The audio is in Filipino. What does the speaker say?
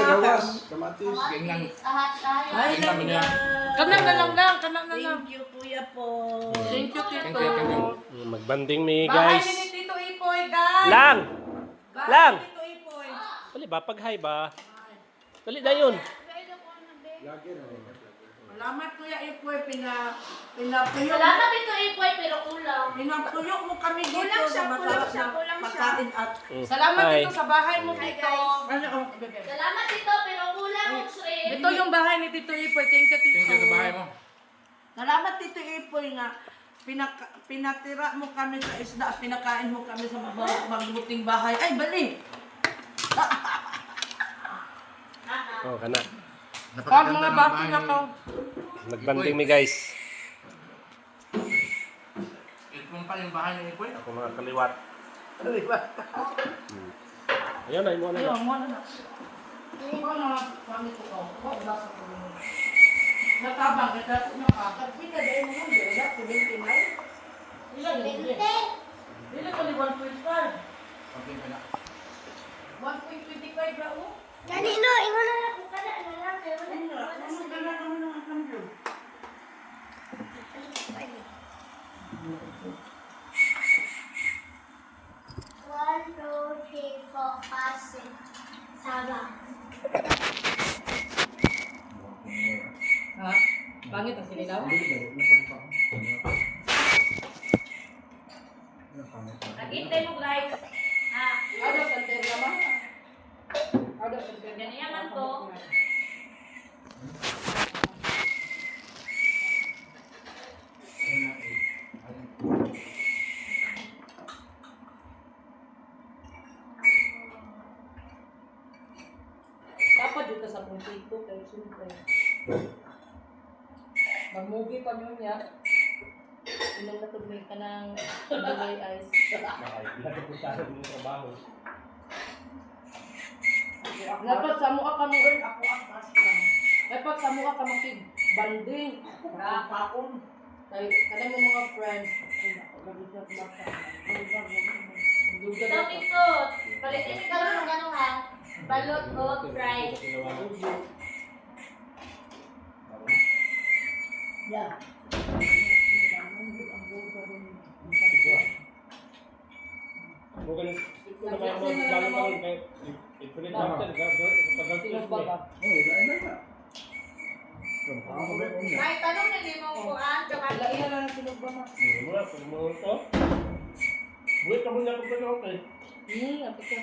sa gawas. Kamatis. Ay, Kanang na lang. thank you, kuya po. Thank you, Tito. Magbanding mi Bahay guys. ni Tito Ipoy, guys. Lang! Lang! Bahay ni Tito Ipoy. Dali ba? Pag-hi ba? Dali na yun. Lagi na. Salamat, kuya Ipoy. Pinapuyo. Salamat Tito Ipoy, pero kulang. Pinapuyo mo kami dito. Kulang siya, sa masarap kulang siya, na kulang siya. pagkain at Salamat Hi. dito sa bahay mo, Hi, Tito. guys. ano, bebe. Salamat Tito, pero kulang ang shrimp. Ito yung bahay ni Tito Ipoy. Thank you, Tito. Thank you sa bahay mo. Salamat, Tito Ipoy, nga pinatira mo kami sa isda at pinakain mo kami sa mabuting bahay. Ay, bali! Oh, kana. Pag mga bati na to. Nagbanding mi guys. Ito pa yung bahay ni Ipoy. Ako mga kaliwat. Ayun na, imo na. Ayun, mo na. Ano, kami ko ko. Wala sa pagkain. Natabang, ito nyo ka. Kapita dahil mo nung dila, 79. Ilan yun? Dila ka ni 1.5. Okay ka na. 1.25 ba o? Danilo, ingon na lang kung kada ano lang. Kaya wala Ano na? wala Ano sa na naman ang cambio? One, two, three, four, five, six, seven. Ha? Pangit ang sinilaw? Nag-intay mo guys. Ha? Ano sa terra ma? Ano sa terra? Ganyan man ko. Dapat dito sa puntito kay siyempre. Magmugi pa nyo niya. Ilang natugmay ka ng Dubai Ice. Dapat sa mukha ka mo Ako ang pastor. dapat sa mukha ka makig banding. Paon. Kay kanang mo mga friends. Duga So, na Tito, palitin ka lang ng ano ha? Balot o fried. Yeah. Silos ba ka? Oh, lain na nga. Ako ba kung May tanong na di mo kuhaan. Lain na lang silos ba ma? Buhay ka mo niya kung okay. Apit.